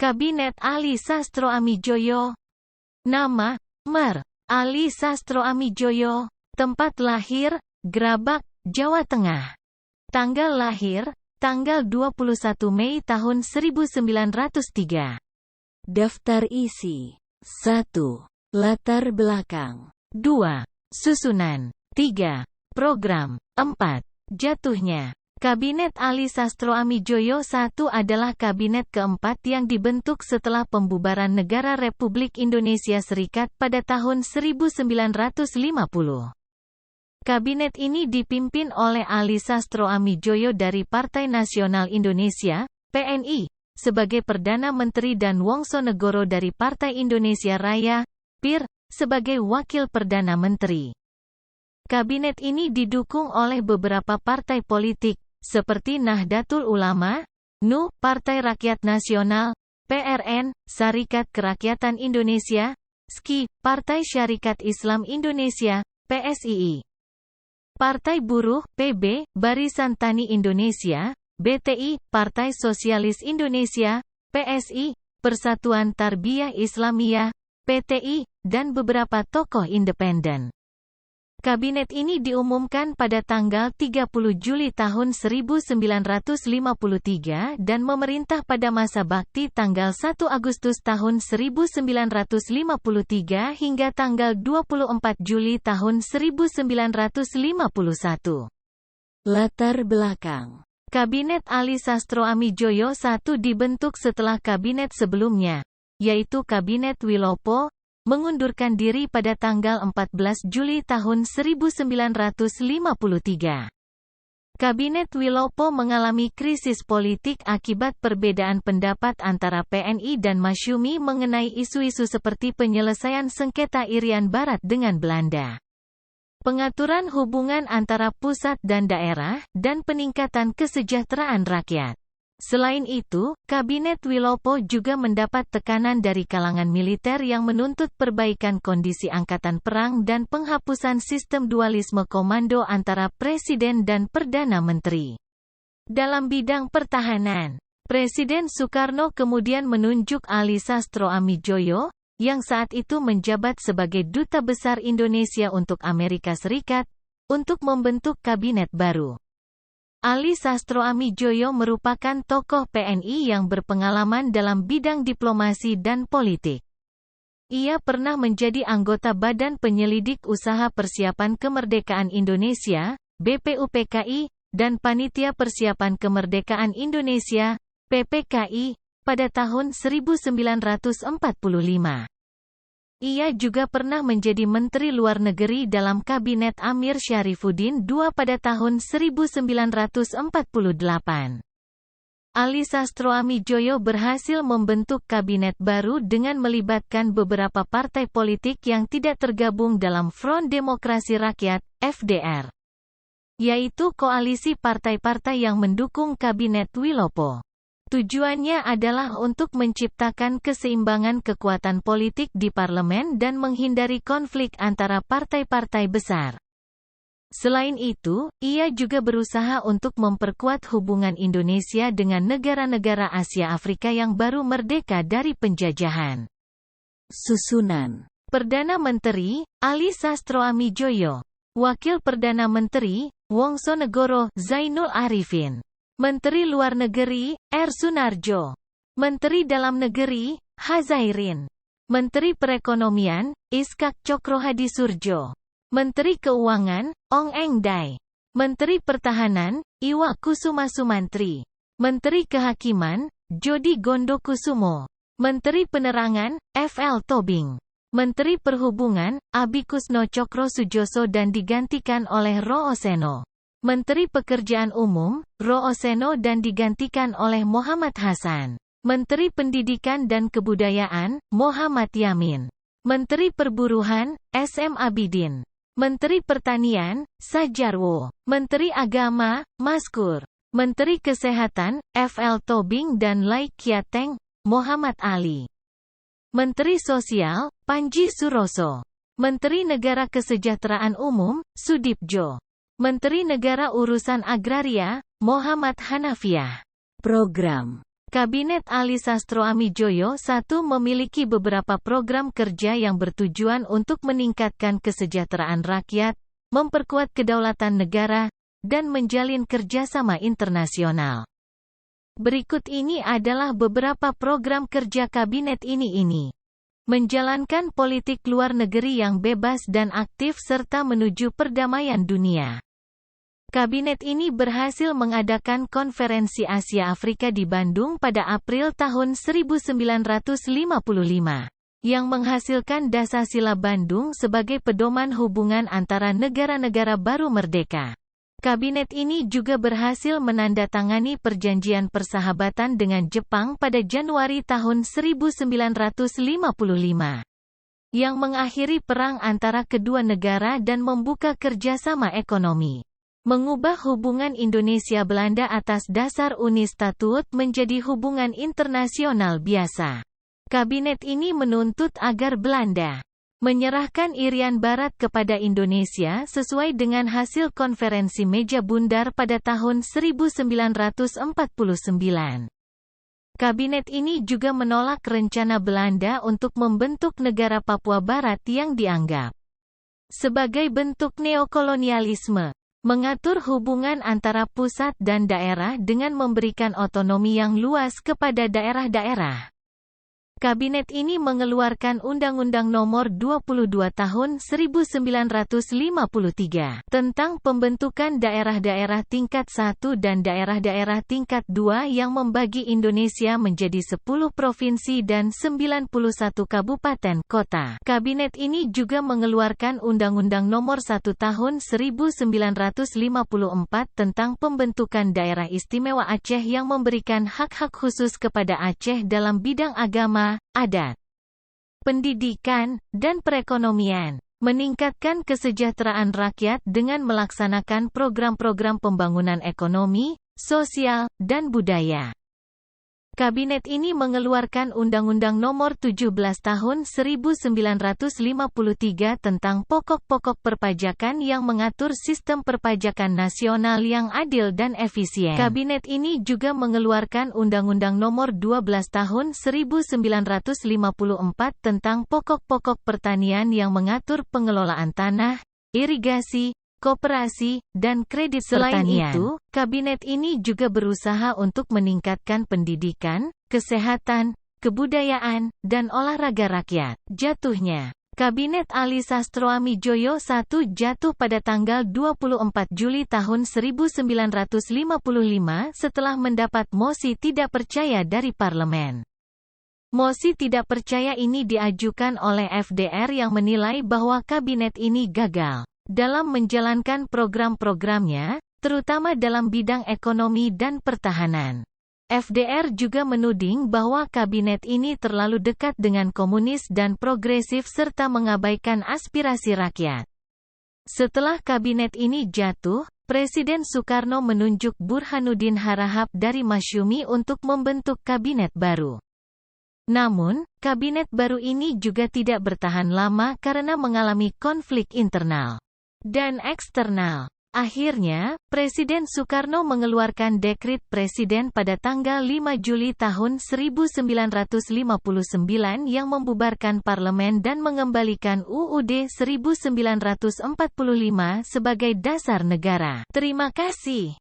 Kabinet Ali Sastro Amijoyo. Nama, Mer. Ali Sastro Amijoyo. Tempat lahir, Grabak, Jawa Tengah. Tanggal lahir, tanggal 21 Mei tahun 1903. Daftar isi. 1. Latar belakang. 2. Susunan. 3. Program. 4. Jatuhnya. Kabinet Ali Sastro Amijoyo I adalah kabinet keempat yang dibentuk setelah pembubaran Negara Republik Indonesia Serikat pada tahun 1950. Kabinet ini dipimpin oleh Ali Sastro Amijoyo dari Partai Nasional Indonesia, PNI, sebagai Perdana Menteri dan Wongsonegoro dari Partai Indonesia Raya, PIR, sebagai Wakil Perdana Menteri. Kabinet ini didukung oleh beberapa partai politik, seperti Nahdlatul Ulama, NU, Partai Rakyat Nasional, PRN, Syarikat Kerakyatan Indonesia, SKI, Partai Syarikat Islam Indonesia, PSII. Partai Buruh, PB, Barisan Tani Indonesia, BTI, Partai Sosialis Indonesia, PSI, Persatuan Tarbiyah Islamiyah, PTI, dan beberapa tokoh independen. Kabinet ini diumumkan pada tanggal 30 Juli tahun 1953 dan memerintah pada masa bakti tanggal 1 Agustus tahun 1953 hingga tanggal 24 Juli tahun 1951. Latar belakang. Kabinet Ali Sastro Amijoyo I dibentuk setelah kabinet sebelumnya, yaitu Kabinet Wilopo, mengundurkan diri pada tanggal 14 Juli tahun 1953. Kabinet Wilopo mengalami krisis politik akibat perbedaan pendapat antara PNI dan Masyumi mengenai isu-isu seperti penyelesaian sengketa Irian Barat dengan Belanda, pengaturan hubungan antara pusat dan daerah, dan peningkatan kesejahteraan rakyat. Selain itu, Kabinet Wilopo juga mendapat tekanan dari kalangan militer yang menuntut perbaikan kondisi angkatan perang dan penghapusan sistem dualisme komando antara Presiden dan Perdana Menteri. Dalam bidang pertahanan, Presiden Soekarno kemudian menunjuk Ali Sastro Amijoyo, yang saat itu menjabat sebagai Duta Besar Indonesia untuk Amerika Serikat, untuk membentuk kabinet baru. Ali Sastro Amijoyo merupakan tokoh PNI yang berpengalaman dalam bidang diplomasi dan politik. Ia pernah menjadi anggota Badan Penyelidik Usaha Persiapan Kemerdekaan Indonesia, BPUPKI, dan Panitia Persiapan Kemerdekaan Indonesia, PPKI, pada tahun 1945. Ia juga pernah menjadi Menteri Luar Negeri dalam Kabinet Amir Syarifuddin II pada tahun 1948. Ali Sastro Amijoyo berhasil membentuk kabinet baru dengan melibatkan beberapa partai politik yang tidak tergabung dalam Front Demokrasi Rakyat, FDR, yaitu koalisi partai-partai yang mendukung Kabinet Wilopo. Tujuannya adalah untuk menciptakan keseimbangan kekuatan politik di parlemen dan menghindari konflik antara partai-partai besar. Selain itu, ia juga berusaha untuk memperkuat hubungan Indonesia dengan negara-negara Asia Afrika yang baru merdeka dari penjajahan. Susunan. Perdana Menteri, Ali Sastro Amijoyo. Wakil Perdana Menteri, Wongsonegoro, Zainul Arifin. Menteri Luar Negeri, R. Sunarjo. Menteri Dalam Negeri, Hazairin. Menteri Perekonomian, Iskak Cokrohadi Surjo. Menteri Keuangan, Ong Eng Dai. Menteri Pertahanan, Iwa Kusuma Sumantri. Menteri Kehakiman, Jody Gondokusumo. Menteri Penerangan, F.L. Tobing. Menteri Perhubungan, Abikusno Cokro Sujoso dan digantikan oleh Rooseno. Menteri Pekerjaan Umum, Rooseno dan digantikan oleh Muhammad Hasan. Menteri Pendidikan dan Kebudayaan, Muhammad Yamin. Menteri Perburuhan, SM Abidin. Menteri Pertanian, Sajarwo. Menteri Agama, Maskur. Menteri Kesehatan, FL Tobing dan Lai Kiateng, Muhammad Ali. Menteri Sosial, Panji Suroso. Menteri Negara Kesejahteraan Umum, Sudipjo. Menteri Negara Urusan Agraria, Muhammad Hanafiah. Program. Kabinet Ali Sastroamidjojo I memiliki beberapa program kerja yang bertujuan untuk meningkatkan kesejahteraan rakyat, memperkuat kedaulatan negara, dan menjalin kerjasama internasional. Berikut ini adalah beberapa program kerja kabinet ini. Menjalankan politik luar negeri yang bebas dan aktif serta menuju perdamaian dunia. Kabinet ini berhasil mengadakan Konferensi Asia Afrika di Bandung pada April tahun 1955, yang menghasilkan Dasar-Sila Bandung sebagai pedoman hubungan antara negara-negara baru merdeka. Kabinet ini juga berhasil menandatangani Perjanjian Persahabatan dengan Jepang pada Januari tahun 1955, yang mengakhiri perang antara kedua negara dan membuka kerjasama ekonomi. Mengubah hubungan Indonesia-Belanda atas dasar Unistatut menjadi hubungan internasional biasa. Kabinet ini menuntut agar Belanda menyerahkan Irian Barat kepada Indonesia sesuai dengan hasil konferensi meja bundar pada tahun 1949. Kabinet ini juga menolak rencana Belanda untuk membentuk negara Papua Barat yang dianggap sebagai bentuk neokolonialisme. Mengatur hubungan antara pusat dan daerah dengan memberikan otonomi yang luas kepada daerah-daerah. Kabinet ini mengeluarkan Undang-Undang Nomor 22 Tahun 1953 tentang pembentukan daerah-daerah tingkat 1 dan daerah-daerah tingkat 2 yang membagi Indonesia menjadi 10 provinsi dan 91 kabupaten kota. Kabinet ini juga mengeluarkan Undang-Undang Nomor 1 Tahun 1954 tentang pembentukan Daerah Istimewa Aceh yang memberikan hak-hak khusus kepada Aceh dalam bidang agama, adat, pendidikan, dan perekonomian. Meningkatkan kesejahteraan rakyat dengan melaksanakan program-program pembangunan ekonomi, sosial, dan budaya. Kabinet ini mengeluarkan Undang-Undang Nomor 17 Tahun 1953 tentang pokok-pokok perpajakan yang mengatur sistem perpajakan nasional yang adil dan efisien. Kabinet ini juga mengeluarkan Undang-Undang Nomor 12 Tahun 1954 tentang pokok-pokok pertanian yang mengatur pengelolaan tanah, irigasi, koperasi, dan kredit pertanian. Selain itu, kabinet ini juga berusaha untuk meningkatkan pendidikan, kesehatan, kebudayaan, dan olahraga rakyat. Jatuhnya, Kabinet Ali Sastroamidjojo I jatuh pada tanggal 24 Juli tahun 1955 setelah mendapat mosi tidak percaya dari parlemen. Mosi tidak percaya ini diajukan oleh FDR yang menilai bahwa kabinet ini gagal dalam menjalankan program-programnya, terutama dalam bidang ekonomi dan pertahanan. FDR juga menuding bahwa kabinet ini terlalu dekat dengan komunis dan progresif serta mengabaikan aspirasi rakyat. Setelah kabinet ini jatuh, Presiden Soekarno menunjuk Burhanuddin Harahap dari Masyumi untuk membentuk kabinet baru. Namun, kabinet baru ini juga tidak bertahan lama karena mengalami konflik internal dan eksternal. Akhirnya, Presiden Soekarno mengeluarkan dekret Presiden pada tanggal 5 Juli tahun 1959 yang membubarkan parlemen dan mengembalikan UUD 1945 sebagai dasar negara. Terima kasih.